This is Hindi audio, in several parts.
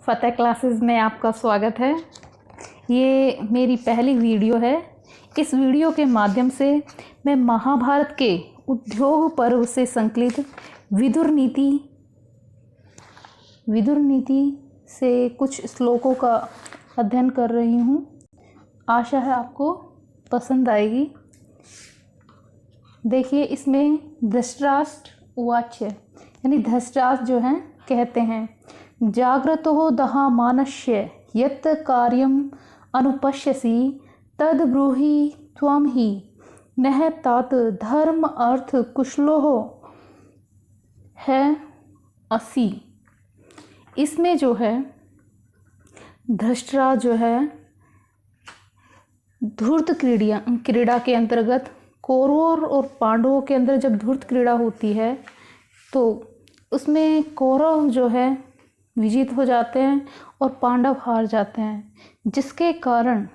फ़तेह क्लासेस में आपका स्वागत है। ये मेरी पहली वीडियो है। इस वीडियो के माध्यम से मैं महाभारत के उद्योग पर्व से संकलित विदुर नीति से कुछ श्लोकों का अध्ययन कर रही हूँ। आशा है आपको पसंद आएगी। देखिए, इसमें धृतराष्ट्र उवाच यानी धृतराष्ट्र जो हैं कहते हैं, जाग्रतो दहा मानस्य यत् कार्यम अनुपश्यसि तद ब्रूहि त्वं हि नह तात धर्म अर्थ कुशलो है असि। इसमें जो है धृतराष्ट्र जो है धूर्त क्रीड़ा के अंतर्गत कौरवों और पांडवों के अंदर जब धूर्त क्रीड़ा होती है तो उसमें कौरव जो है विजित हो जाते हैं और पांडव हार जाते हैं, जिसके कारण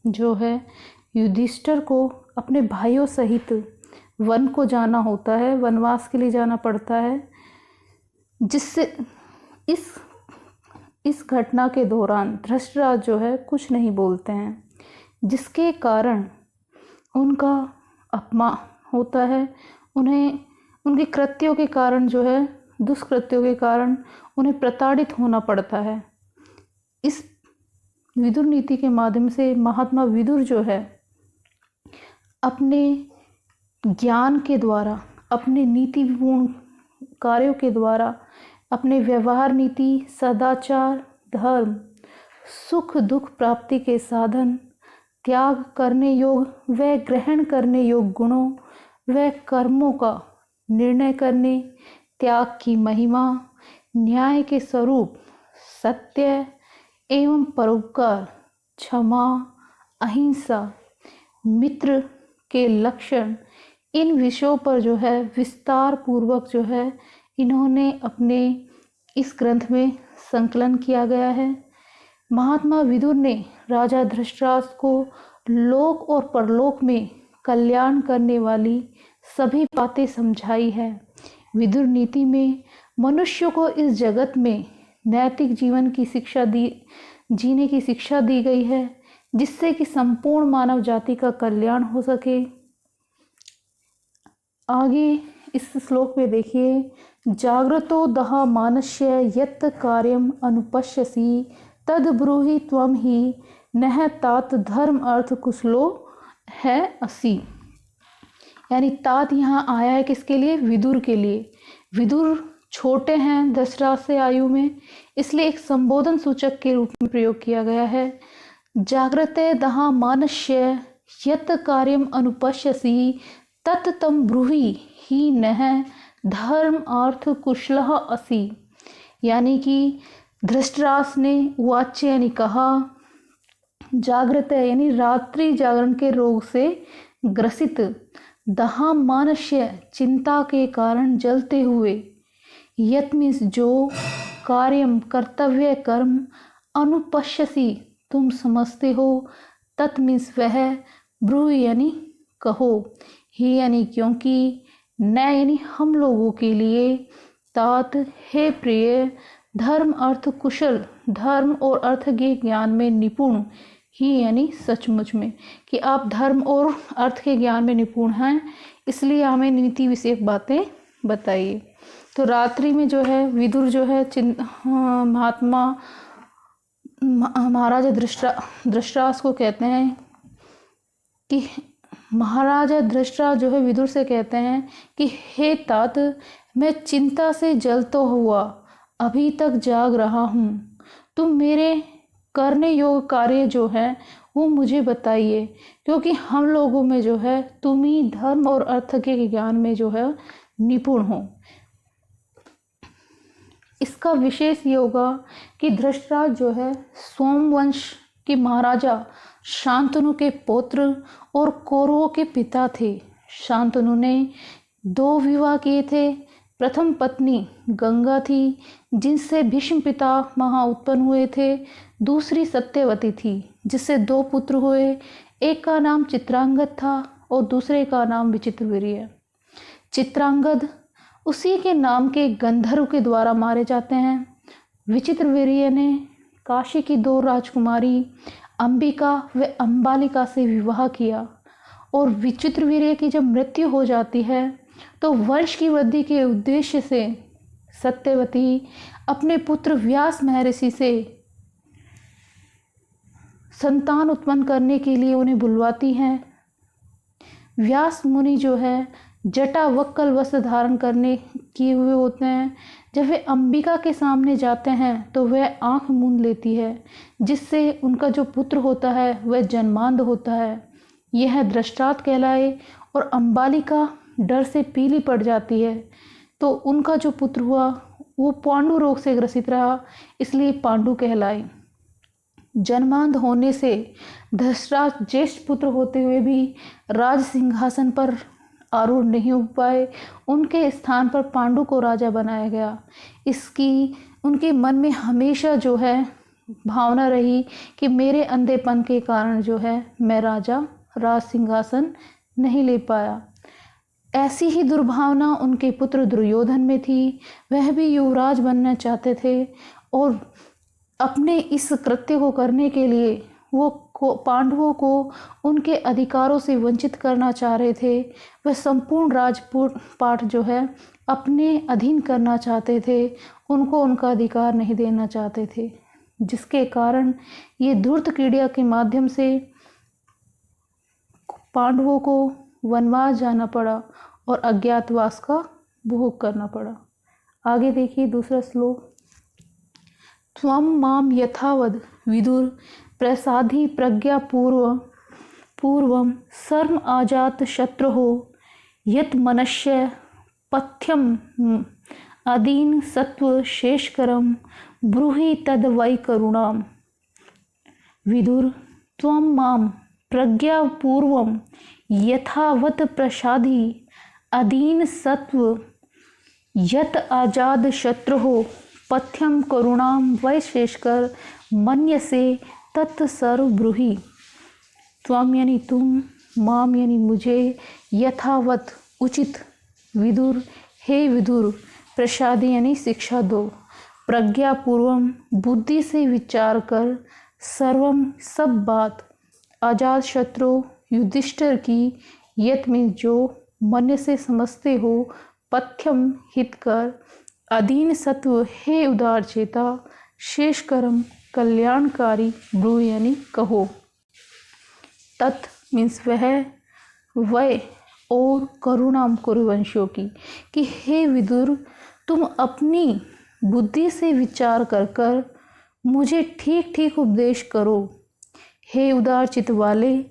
जो है युधिष्ठिर को अपने भाइयों सहित वन को जाना होता है, वनवास के लिए जाना पड़ता है। जिससे इस घटना के दौरान धृतराष्ट्र जो है कुछ नहीं बोलते हैं, जिसके कारण उनका अपमान होता है। उन्हें उनके कृत्यों के कारण जो है दुष्कृत्यों के कारण उन्हें प्रताड़ित होना पड़ता है। इस विदुर नीति के माध्यम से महात्मा विदुर जो है अपने ज्ञान के द्वारा, अपने नीतिपूर्ण कार्यों के द्वारा, अपने व्यवहार नीति, सदाचार, धर्म, सुख दुख प्राप्ति के साधन, त्याग करने योग व ग्रहण करने योग गुणों व कर्मों का निर्णय करने, त्याग की महिमा, न्याय के स्वरूप, सत्य एवं परोपकार, क्षमा, अहिंसा, मित्र के लक्षण, इन विषयों पर जो है विस्तार पूर्वक जो है इन्होंने अपने इस ग्रंथ में संकलन किया गया है। महात्मा विदुर ने राजा धृतराष्ट्र को लोक और परलोक में कल्याण करने वाली सभी बातें समझाई है। विदुर नीति में मनुष्य को इस जगत में नैतिक जीवन की जीने की शिक्षा दी गई है, जिससे कि संपूर्ण मानव जाति का कल्याण हो सके। आगे इस श्लोक में देखिए, जाग्रतो दहा मानस्य यत् कार्यम अनुपश्यसि तद ब्रूहि त्वं हि नह तात धर्म अर्थ कुशलो है असि। यानी तात यहाँ आया है किसके लिए? विदुर के लिए। विदुर छोटे हैं धृतराष्ट्र से आयु में, इसलिए एक संबोधन सूचक के रूप में प्रयोग किया गया है। जाग्रते दहा मानस्य यत् कार्यम अनुपश्यसि तत् तं ब्रूहि हि नः धर्म अर्थ कुशलः असि। यानी कि धृतराष्ट्र ने वाच्य यानी कहा, जागृत यानी रात्रि जागरण के रोग से ग्रसित, दहा मानस्य चिंता के कारण जलते हुए, यत् मीन्स जो, कार्यम कर्तव्य कर्म, अनुपश्यसि तुम समझते हो, तत् मीन्स वह, ब्रूहि यानी कहो, ही यानी क्योंकि, न यानी हम लोगों के लिए, तात हे प्रिय, धर्म अर्थ कुशल, धर्म और अर्थ के ज्ञान में निपुण, ही यानी सचमुच में कि आप धर्म और अर्थ के ज्ञान में निपुण हैं, इसलिए हमें नीति विषयक बातें बताइए। तो रात्रि में जो है विदुर जो है महात्मा महाराजा धृतराष्ट्र को कहते हैं कि महाराजा धृतराष्ट्र जो है विदुर से कहते हैं कि हे तात, मैं चिंता से जलता हुआ अभी तक जाग रहा हूँ। तुम मेरे करने योग्य कार्य जो है वो मुझे बताइए, क्योंकि हम लोगों में जो है तुम ही धर्म और अर्थ के ज्ञान में जो है निपुण हो। इसका विशेष ये होगा कि धृतराष्ट्र जो है सोमवंश के महाराजा शांतनु के पुत्र और कौरवों के पिता थे। शांतनु ने 2 विवाह किए थे। प्रथम पत्नी गंगा थी, जिनसे भीष्म पितामह उत्पन्न हुए थे। दूसरी सत्यवती थी, जिससे 2 पुत्र हुए। एक का नाम चित्रांगद था और दूसरे का नाम विचित्रवीर्य। चित्रांगद उसी के नाम के गंधर्व के द्वारा मारे जाते हैं। विचित्रवीर्य ने काशी की 2 राजकुमारी अंबिका व अंबालिका से विवाह किया और विचित्रवीर्य की जब मृत्यु हो जाती है तो वंश की वृद्धि के उद्देश्य से सत्यवती अपने पुत्र व्यास महर्षि से संतान उत्पन्न करने के लिए उन्हें बुलवाती हैं। व्यास मुनि जो है जटा वक्कल वस्त्र धारण करने किए हुए होते हैं। जब वे अंबिका के सामने जाते हैं तो वह आंख मूंद लेती है, जिससे उनका जो पुत्र होता है वह जन्मांध होता है। यह दृष्टांत कहलाए और अंबालिका डर से पीली पड़ जाती है, तो उनका जो पुत्र हुआ वो पांडु रोग से ग्रसित रहा, इसलिए पांडु कहलाए। जन्मांध होने से धृतराष्ट्र ज्येष्ठ पुत्र होते हुए भी राज सिंहासन पर आरूढ़ नहीं हो पाए। उनके स्थान पर पांडु को राजा बनाया गया। इसकी उनके मन में हमेशा जो है भावना रही कि मेरे अंधेपन के कारण जो है मैं राज सिंहासन नहीं ले पाया। ऐसी ही दुर्भावना उनके पुत्र दुर्योधन में थी। वह भी युवराज बनना चाहते थे और अपने इस कृत्य को करने के लिए वो पांडवों को उनके अधिकारों से वंचित करना चाह रहे थे। वह संपूर्ण राजपाट जो है अपने अधीन करना चाहते थे, उनको उनका अधिकार नहीं देना चाहते थे, जिसके कारण ये धूर्त क्रीड़ा के माध्यम से पांडवों को वनवास जाना पड़ा और अज्ञातवास का भोग करना पड़ा। आगे देखिए दूसरा श्लोक। त्वं माम यथावद विदुर प्रसादी प्रज्ञा पूर्वम सर्म आजात शत्रुहो यत मनुष्य पथ्यम अदीन सत्व शेषकरम ब्रूहि तद वै करुणाम। विदुर त्वं माम प्रज्ञा पूर्वम यथावत प्रसादी अदीन सत्व यत आजाद शत्रुहो पथ्यम करुणाम वै शेषकर मन्यसे तत्सर्व ब्रूहि। त्वम यानी तुम, माम यानी मुझे, यथावत उचित, विदुर हे विदुर, प्रसादी यानी शिक्षा दो, प्रज्ञापूर्वम बुद्धि से विचार कर, सर्वम सब बात, अजात शत्रु युधिष्ठिर की, यत में जो, मन से समझते हो, पथ्यम हित कर, अधीन सत्व हे उदार चेता, शेष कर्म कल्याणकारी, ब्रू यानी कहो। तत् मीन्स वह, वय और करुणाम कुरुवंशियों की, कि हे विदुर तुम अपनी बुद्धि से विचार कर कर मुझे ठीक ठीक उपदेश करो। हे उदार चित्त वाले,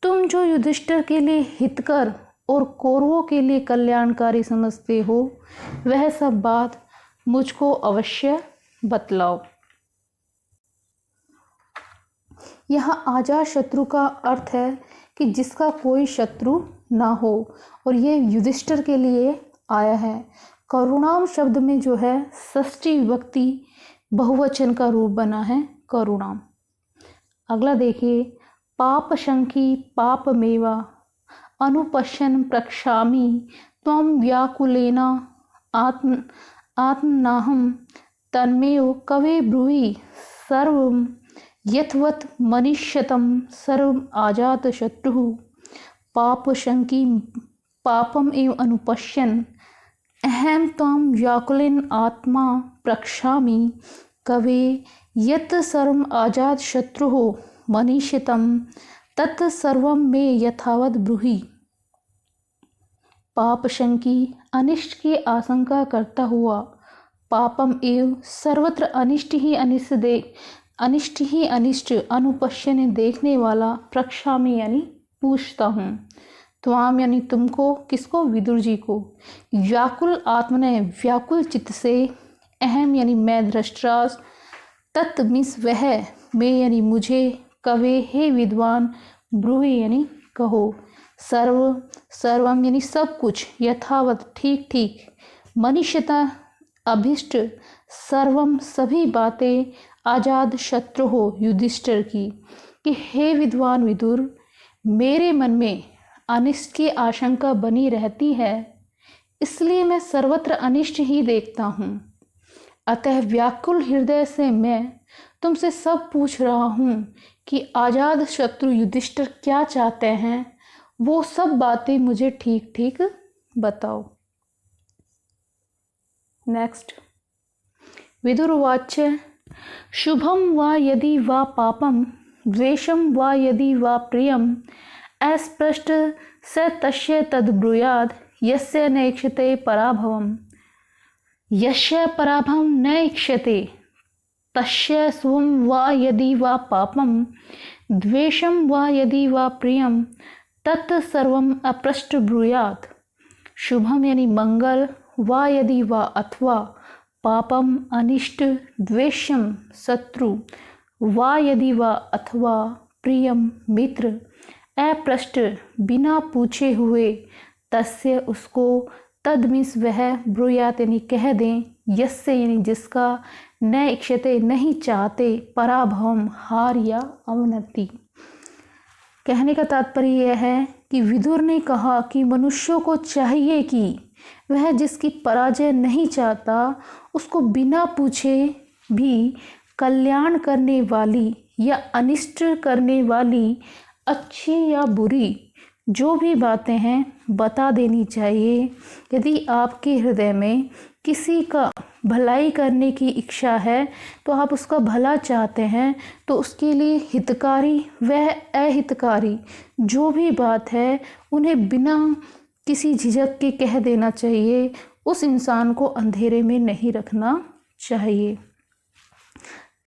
तुम जो युधिष्ठिर के लिए हितकर और कौरवों के लिए कल्याणकारी समझते हो, वह सब बात मुझको अवश्य बतलाओ। यहाँ आजाद शत्रु का अर्थ है कि जिसका कोई शत्रु ना हो, और ये युधिष्ठिर के लिए आया है। करुणाम शब्द में जो है षष्ठी विभक्ति बहुवचन का रूप बना है करुणाम। अगला देखिए, पाप शंकी पाप मेवा अनुपश्यन प्रक्षामि त्वं व्याकुलेना आत्मनाहं तन्मेव कवे ब्रूहि सर्वं यथवत् मनिष्यतं सर्वम् आजात शत्रुः पाप शंकी पापम एव अनुपश्यन अहम त्वं व्याकुलेन आत्मा प्रक्षामि कवे यत् सर्वम् आजात शत्रुः मनीषितं तत् सर्वं मे यथावत् ब्रूहि। पाप शंकी अनिष्ट की आशंका करता हुआ, पापम एव सर्वत्र अनिष्ट ही अनिष्ट अनुपश्यन देखने वाला, प्रक्षामि यानी पूछता हूँ, त्वाम यानी तुमको, किसको, विदुर जी को, व्याकुल आत्मने व्याकुल चित्त से, अहम यानी मैं धृतराष्ट्र, तत् मीन्स वह, मैं यानी मुझे, कवे हे विद्वान, ब्रूहि यानी कहो, सर्वम यानी सब कुछ, यथावत ठीक ठीक, मनुष्यता अभिष्ट, सर्वम सभी बातें, आजाद शत्रु हो युधिष्ठिर की, कि हे विद्वान विदुर, मेरे मन में अनिष्ट की आशंका बनी रहती है, इसलिए मैं सर्वत्र अनिष्ट ही देखता हूँ। अतः व्याकुल हृदय से मैं तुमसे सब पूछ रहा हूँ कि आज़ाद शत्रु युधिष्ठिर क्या चाहते हैं, वो सब बातें मुझे ठीक ठीक बताओ। नेक्स्ट। विदुरवाच शुभम वा यदि वा पापम द्वेषम वा यदि वा प्रियम अस्पृष्ट स तस्य तद्ब्रूयाद यस्य न इक्षते पराभवम यस्य पराभवम न इक्षते तस्य शुभम वा यदि वा पापम द्वेषम वा यदि वा प्रियम तत् सर्वम अपृष्ट ब्रूयात। शुभम यानी मंगल, वा यदि वा अथवा, पापम अनिष्ट, द्वेषम शत्रु, वा यदि वा अथवा, प्रियम मित्र, अपृष्ट बिना पूछे हुए, तस्य उसको, तद मीन्स वह, ब्रूयात यानी कह दें, यस्य यानी जिसका, न इक्षते नहीं चाहते, पराभवम हार या अवनति। कहने का तात्पर्य यह है कि विदुर ने कहा कि मनुष्यों को चाहिए कि वह जिसकी पराजय नहीं चाहता उसको बिना पूछे भी कल्याण करने वाली या अनिष्ट करने वाली अच्छी या बुरी जो भी बातें हैं बता देनी चाहिए। यदि आपके हृदय में किसी का भलाई करने की इच्छा है तो आप उसका भला चाहते हैं तो उसके लिए हितकारी व अहितकारी जो भी बात है उन्हें बिना किसी झिझक के कह देना चाहिए। उस इंसान को अंधेरे में नहीं रखना चाहिए।